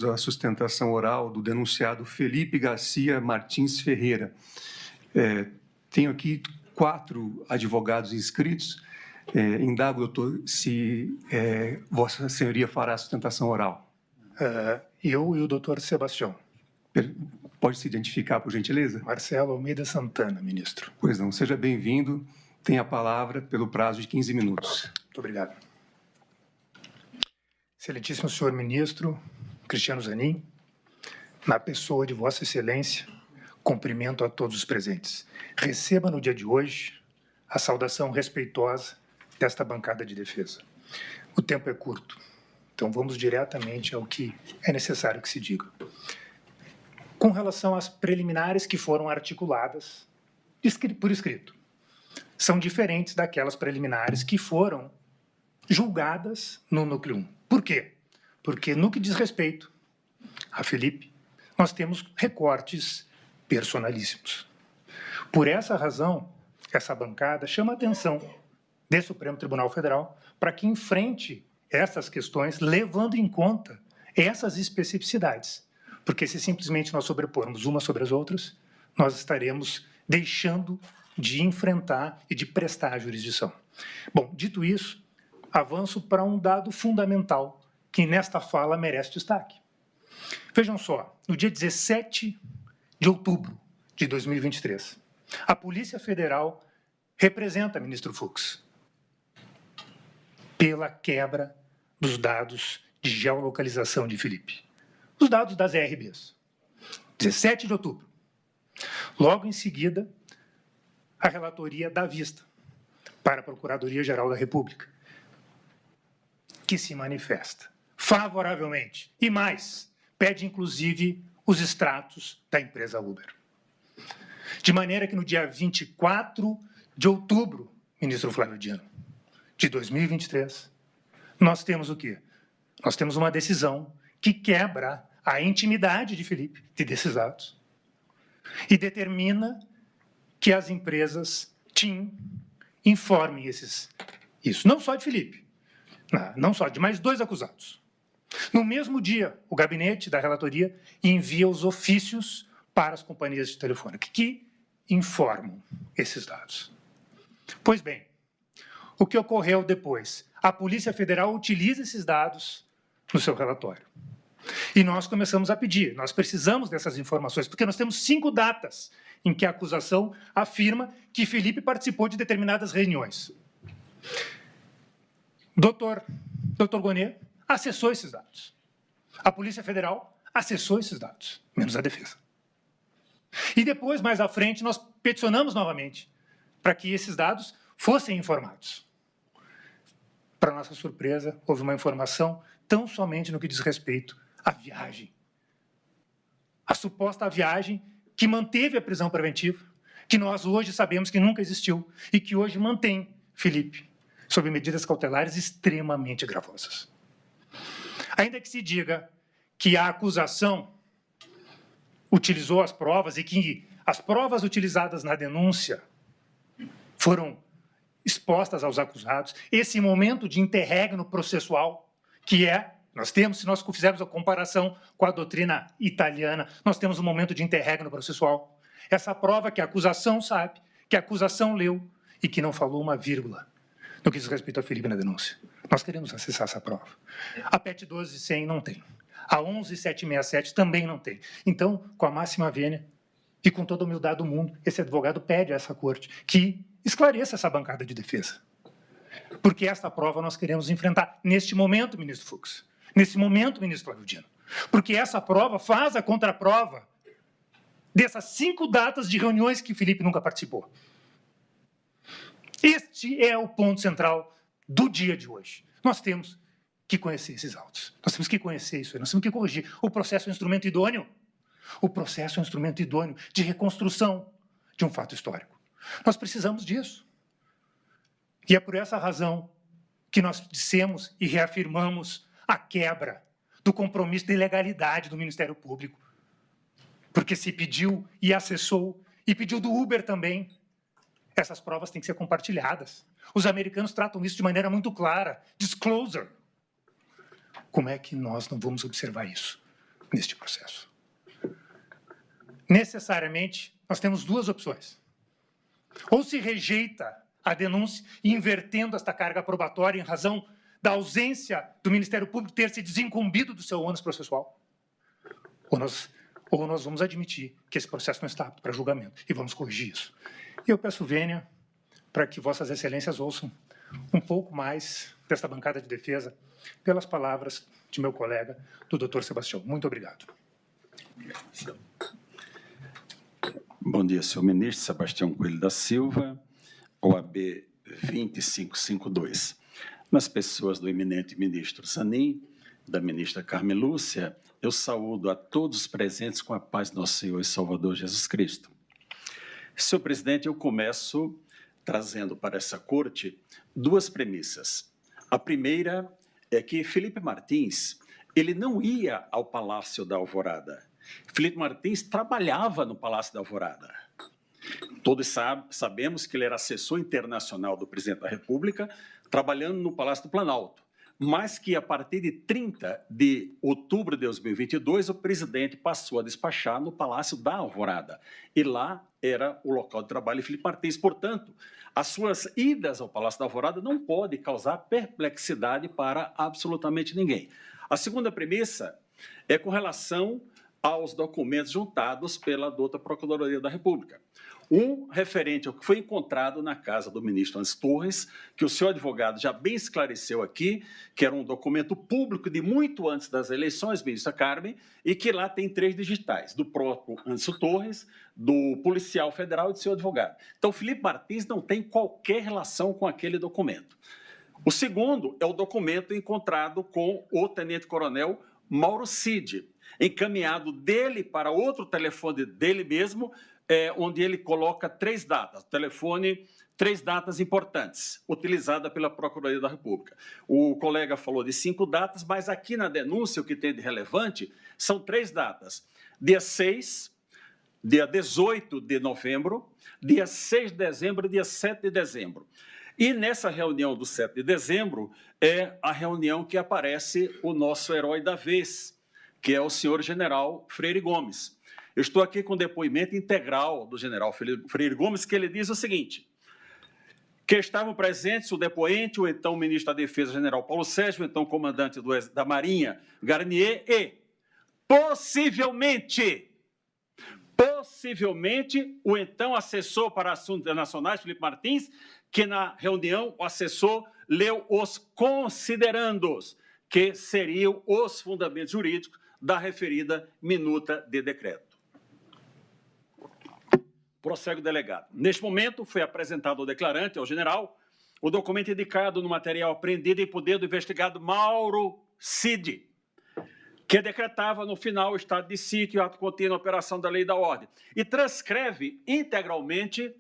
A sustentação oral do denunciado Felipe Garcia Martins Ferreira. Tenho aqui 4 advogados inscritos. Indago, doutor, se Vossa Senhoria fará a sustentação oral. Eu e o doutor Sebastião. Pode se identificar, por gentileza? Marcelo Almeida Santana, ministro. Pois não, seja bem-vindo. Tem a palavra pelo prazo de 15 minutos. Muito obrigado. Excelentíssimo senhor ministro Cristiano Zanin, na pessoa de Vossa Excelência, cumprimento a todos os presentes. Receba no dia de hoje a saudação respeitosa desta bancada de defesa. O tempo é curto, então vamos diretamente ao que é necessário que se diga. Com relação às preliminares que foram articuladas por escrito, são diferentes daquelas preliminares que foram julgadas no núcleo 1. Por quê? Porque no que diz respeito a Felipe, nós temos recortes personalíssimos. Por essa razão, essa bancada chama a atenção do Supremo Tribunal Federal para que enfrente essas questões, levando em conta essas especificidades. Porque se simplesmente nós sobrepormos umas sobre as outras, nós estaremos deixando de enfrentar e de prestar a jurisdição. Bom, dito isso, avanço para um dado fundamental que nesta fala merece destaque. Vejam só, no dia 17 de outubro de 2023, a Polícia Federal representa ministro Fux pela quebra dos dados de geolocalização de Felipe. Os dados das ERBs. 17 de outubro. Logo em seguida, a relatoria dá vista para a Procuradoria-Geral da República, que se manifesta favoravelmente e mais, pede inclusive os extratos da empresa Uber. De maneira que no dia 24 de outubro, ministro Flávio Dino, de 2023, nós temos o quê? Nós temos uma decisão que quebra a intimidade de Felipe, desses dados, e determina que as empresas TIM informem isso. Não só de Felipe, não só de mais 2 acusados. No mesmo dia, o gabinete da relatoria envia os ofícios para as companhias de telefônica que informam esses dados. Pois bem, o que ocorreu depois? A Polícia Federal utiliza esses dados no seu relatório. E nós começamos a pedir, nós precisamos dessas informações, porque nós temos 5 datas em que a acusação afirma que Felipe participou de determinadas reuniões. Doutor Gonê acessou esses dados. A Polícia Federal acessou esses dados, menos a defesa. E depois, mais à frente, nós peticionamos novamente para que esses dados fossem informados. Para nossa surpresa, houve uma informação tão somente no que diz respeito à viagem. A suposta viagem que manteve a prisão preventiva, que nós hoje sabemos que nunca existiu e que hoje mantém Felipe sob medidas cautelares extremamente gravosas. Ainda que se diga que a acusação utilizou as provas e que as provas utilizadas na denúncia foram expostas aos acusados, esse momento de interregno processual, que nós temos, se nós fizermos a comparação com a doutrina italiana, nós temos um momento de interregno processual. Essa prova que a acusação sabe, que a acusação leu e que não falou uma vírgula no que diz respeito a Felipe na denúncia. Nós queremos acessar essa prova. A PET 12.100 não tem. A 11.767 também não tem. Então, com a máxima vênia e com toda a humildade do mundo, esse advogado pede a essa corte que esclareça essa bancada de defesa. Porque esta prova nós queremos enfrentar neste momento, ministro Fux. Nesse momento, ministro Flávio Dino. Porque essa prova faz a contraprova dessas 5 datas de reuniões que Felipe nunca participou. Este é o ponto central do dia de hoje. Nós temos que conhecer esses autos. Nós temos que conhecer isso, nós temos que corrigir. O processo é um instrumento idôneo. O processo é um instrumento idôneo de reconstrução de um fato histórico. Nós precisamos disso. E é por essa razão que nós dissemos e reafirmamos a quebra do compromisso de legalidade do Ministério Público. Porque se pediu e acessou, e pediu do Uber também, essas provas têm que ser compartilhadas. Os americanos tratam isso de maneira muito clara. Disclosure. Como é que nós não vamos observar isso? neste processo. Necessariamente, nós temos duas opções. Ou se rejeita a denúncia, invertendo esta carga probatória em razão da ausência do Ministério Público ter se desincumbido do seu ônus processual, ou nós vamos admitir que esse processo não está apto para julgamento e vamos corrigir isso. E eu peço vênia para que Vossas Excelências ouçam um pouco mais desta bancada de defesa pelas palavras de meu colega, do Dr. Sebastião. Muito obrigado. Bom dia, senhor ministro. Sebastião Coelho da Silva, OAB 2552. Nas pessoas do eminente ministro Zanin, da ministra Carmen Lúcia, eu saúdo a todos os presentes com a paz do nosso Senhor e Salvador Jesus Cristo. Senhor presidente, eu começo trazendo para essa corte duas premissas. A primeira é que Felipe Martins, ele não ia ao Palácio da Alvorada. Felipe Martins trabalhava no Palácio da Alvorada. Todos sabemos que ele era assessor internacional do presidente da República, trabalhando no Palácio do Planalto, mas que a partir de 30 de outubro de 2022, o presidente passou a despachar no Palácio da Alvorada, e lá era o local de trabalho de Felipe Martins. Portanto, as suas idas ao Palácio da Alvorada não podem causar perplexidade para absolutamente ninguém. A segunda premissa é com relação aos documentos juntados pela douta Procuradoria da República. Um referente ao que foi encontrado na casa do ministro Onyx Torres, que o senhor advogado já bem esclareceu aqui, que era um documento público de muito antes das eleições, ministra Carmen, e que lá tem 3 digitais, do próprio Onyx Torres, do policial federal e do seu advogado. Então, Felipe Martins não tem qualquer relação com aquele documento. O segundo é o documento encontrado com o tenente-coronel Mauro Cid, encaminhado dele para outro telefone dele mesmo, onde ele coloca 3 datas, telefone, 3 datas importantes, utilizada pela Procuradoria da República. O colega falou de 5 datas, mas aqui na denúncia o que tem de relevante são 3 datas. Dia 6, dia 18 de novembro, dia 6 de dezembro e dia 7 de dezembro. E nessa reunião do 7 de dezembro é a reunião que aparece o nosso herói da vez, que é o senhor general Freire Gomes. Eu estou aqui com o depoimento integral do general Freire Gomes, que ele diz o seguinte, que estavam presentes o depoente, o então ministro da Defesa, general Paulo Sérgio, o então comandante da Marinha, Garnier, e, possivelmente, o então assessor para assuntos internacionais, Felipe Martins, que na reunião o assessor leu os considerandos, que seriam os fundamentos jurídicos da referida minuta de decreto. Prossegue o delegado. Neste momento, foi apresentado ao declarante, ao general, o documento indicado no material apreendido em poder do investigado Mauro Cid, que decretava no final o estado de sítio e ato contínuo a operação da lei e da ordem, e transcreve integralmente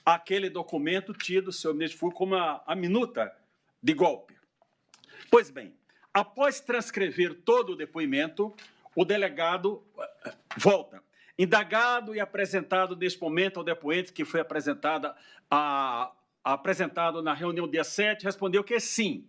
aquele documento tido, senhor ministro Fux, como a minuta de golpe. Pois bem, após transcrever todo o depoimento, o delegado volta. Indagado e apresentado neste momento ao depoente, que foi apresentado na reunião dia 7, respondeu que sim.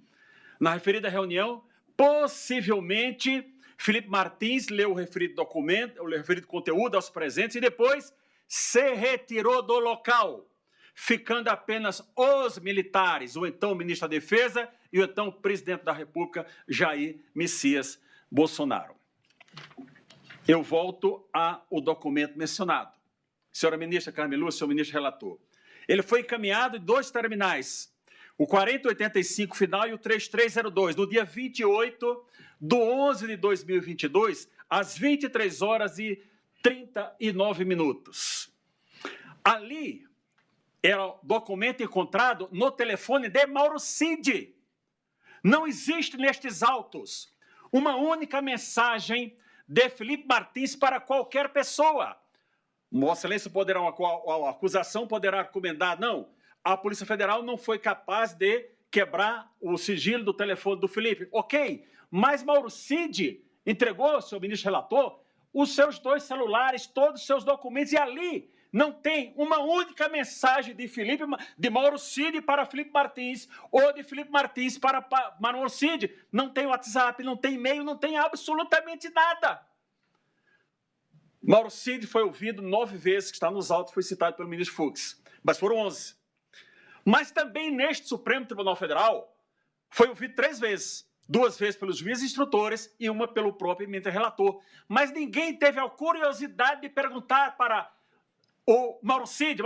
Na referida reunião, possivelmente, Felipe Martins leu o referido documento, o referido conteúdo aos presentes e depois se retirou do local, ficando apenas os militares, o então ministro da Defesa e o então presidente da República, Jair Messias Bolsonaro. Eu volto ao documento mencionado. Senhora ministra Carmen Lúcia, senhor ministro relator. Ele foi encaminhado em 2 terminais, o 4085 final e o 3302, no dia 28 de 11 de 2022, às 23 horas e 39 minutos. Ali era o documento encontrado no telefone de Mauro Cid. Não existe nestes autos uma única mensagem de Felipe Martins para qualquer pessoa. Vossa Excelência poderá, a acusação poderá recomendar, não, a Polícia Federal não foi capaz de quebrar o sigilo do telefone do Felipe. Ok, mas Mauro Cid entregou, senhor ministro relator, os seus 2 celulares, todos os seus documentos, e ali não tem uma única mensagem de Mauro Cid para Felipe Martins, ou de Felipe Martins para Mauro Cid. Não tem WhatsApp, não tem e-mail, não tem absolutamente nada. Mauro Cid foi ouvido 9 vezes, que está nos autos, foi citado pelo ministro Fux, mas foram 11. Mas também neste Supremo Tribunal Federal foi ouvido 3 vezes, 2 vezes pelos juízes instrutores e uma pelo próprio eminente relator. Mas ninguém teve a curiosidade de perguntar para o Mauro Cid,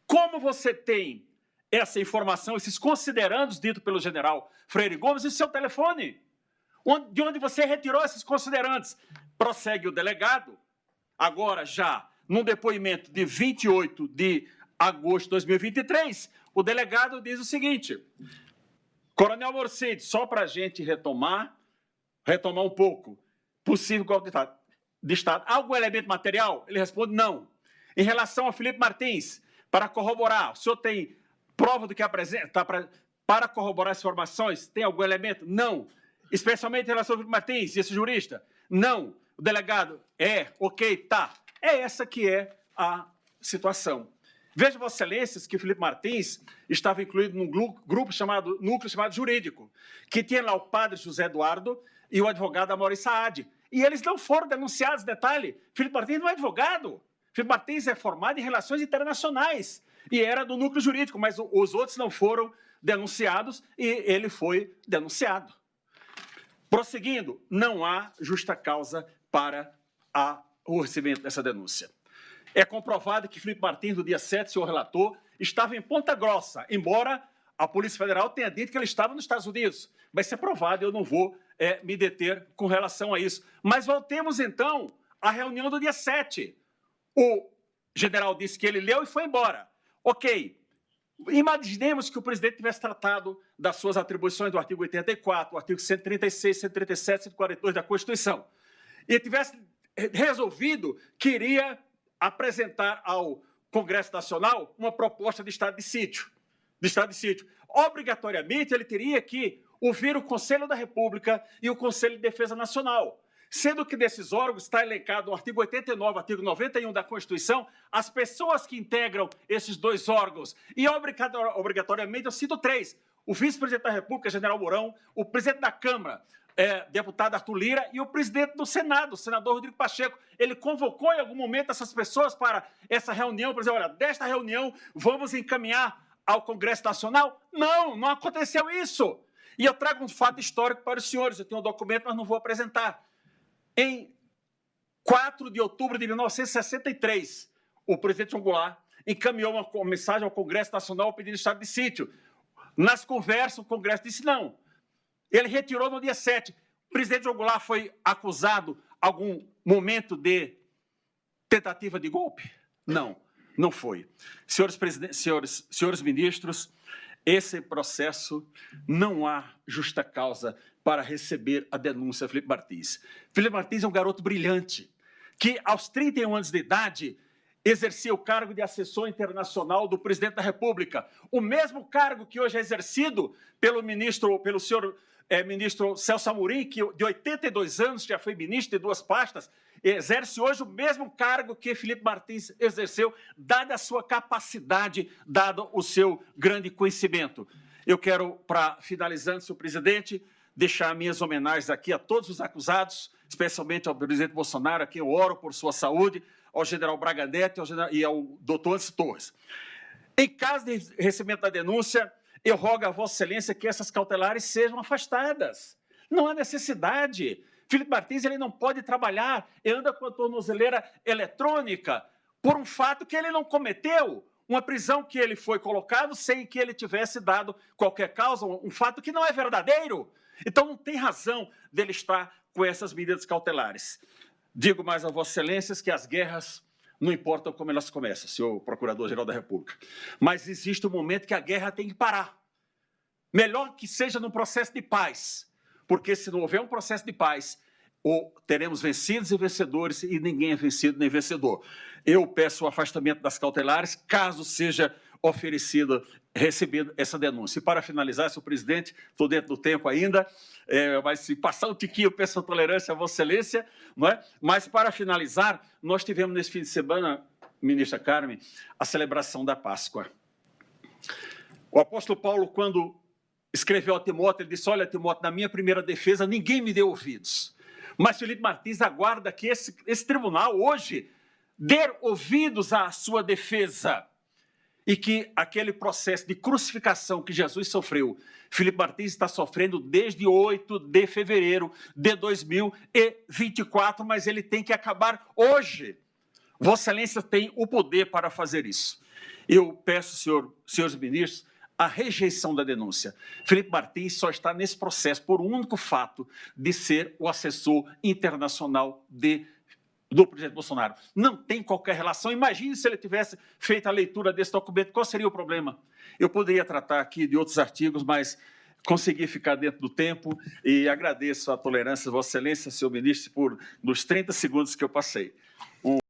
como você tem essa informação, esses considerandos ditos pelo general Freire Gomes em seu telefone? De onde você retirou esses considerandos? Prossegue o delegado, agora já num depoimento de 28 de agosto de 2023, o delegado diz o seguinte: Coronel Mauro Cid, só para a gente retomar um pouco, possível golpe de Estado, algum elemento material? Ele responde não. Em relação a Felipe Martins, para corroborar, o senhor tem prova do que apresenta para corroborar as informações? Tem algum elemento? Não. Especialmente em relação ao Felipe Martins e esse jurista? Não. O delegado, ok, tá. É essa que é a situação. Veja, Vossa Excelências, que Felipe Martins estava incluído num núcleo chamado jurídico, que tinha lá o padre José Eduardo e o advogado Amaury Saad. E eles não foram denunciados, detalhe. Felipe Martins não é advogado. Felipe Martins é formado em relações internacionais e era do núcleo jurídico, mas os outros não foram denunciados e ele foi denunciado. Prosseguindo, não há justa causa para o recebimento dessa denúncia. É comprovado que Felipe Martins, no dia 7, senhor relator, estava em Ponta Grossa, embora a Polícia Federal tenha dito que ele estava nos Estados Unidos. Vai ser provado, eu não vou me deter com relação a isso. Mas voltemos, então, à reunião do dia 7. O general disse que ele leu e foi embora. Ok. Imaginemos que o presidente tivesse tratado das suas atribuições do artigo 84, do artigo 136, 137, 142 da Constituição, e tivesse resolvido que iria apresentar ao Congresso Nacional uma proposta de estado de sítio. Obrigatoriamente, ele teria que ouvir o Conselho da República e o Conselho de Defesa Nacional, sendo que desses órgãos está elencado no artigo 89, artigo 91 da Constituição, as pessoas que integram esses 2 órgãos. E, obrigatoriamente, eu cito 3. O vice-presidente da República, general Mourão, o presidente da Câmara, deputado Arthur Lira, e o presidente do Senado, o senador Rodrigo Pacheco. Ele convocou em algum momento essas pessoas para essa reunião, para dizer, olha, desta reunião vamos encaminhar ao Congresso Nacional? Não aconteceu isso. E eu trago um fato histórico para os senhores, eu tenho um documento, mas não vou apresentar. Em 4 de outubro de 1963, o presidente João Goulart encaminhou uma mensagem ao Congresso Nacional pedindo estado de sítio. Nas conversas, o Congresso disse não. Ele retirou no dia 7. O presidente João Goulart foi acusado algum momento de tentativa de golpe? Não foi. Senhores ministros, esse processo não há justa causa para receber a denúncia de Felipe Martins. Felipe Martins é um garoto brilhante, que aos 31 anos de idade exercia o cargo de assessor internacional do presidente da República, o mesmo cargo que hoje é exercido pelo senhor ministro Celso Amorim, que de 82 anos já foi ministro de 2 pastas, exerce hoje o mesmo cargo que Felipe Martins exerceu, dada a sua capacidade, dado o seu grande conhecimento. Eu quero, para finalizando, senhor presidente, deixar minhas homenagens aqui a todos os acusados, especialmente ao presidente Bolsonaro, a quem eu oro por sua saúde, ao general Braga Neto e ao doutor Anderson Torres. Em caso de recebimento da denúncia, eu rogo a Vossa Excelência que essas cautelares sejam afastadas. Não há necessidade. Felipe Martins ele não pode trabalhar, ele anda com a tornozeleira eletrônica por um fato que ele não cometeu, uma prisão que ele foi colocado sem que ele tivesse dado qualquer causa, um fato que não é verdadeiro. Então, não tem razão dele estar com essas medidas cautelares. Digo mais a Vossa Excelências que as guerras não importam como elas começam, senhor Procurador-Geral da República. Mas existe um momento que a guerra tem que parar. Melhor que seja num processo de paz, porque se não houver um processo de paz, teremos vencidos e vencedores e ninguém é vencido nem vencedor. Eu peço o afastamento das cautelares, caso seja recebida essa denúncia. E para finalizar, senhor presidente, estou dentro do tempo ainda, mas se passar um tiquinho, eu peço a tolerância a Vossa Excelência, não é? Mas para finalizar, nós tivemos nesse fim de semana, ministra Carmen, a celebração da Páscoa. O apóstolo Paulo, quando escreveu a Timóteo, ele disse, olha, Timóteo, na minha primeira defesa, ninguém me deu ouvidos, Mas Felipe Martins aguarda que esse tribunal hoje dê ouvidos à sua defesa e que aquele processo de crucificação que Jesus sofreu, Felipe Martins está sofrendo desde 8 de fevereiro de 2024, mas ele tem que acabar hoje. Vossa Excelência tem o poder para fazer isso. Eu peço, senhores ministros, a rejeição da denúncia. Felipe Martins só está nesse processo por um único fato de ser o assessor internacional do presidente Bolsonaro. Não tem qualquer relação. Imagine se ele tivesse feito a leitura desse documento, qual seria o problema? Eu poderia tratar aqui de outros artigos, mas consegui ficar dentro do tempo e agradeço a tolerância de Vossa Excelência, senhor ministro, nos 30 segundos que eu passei.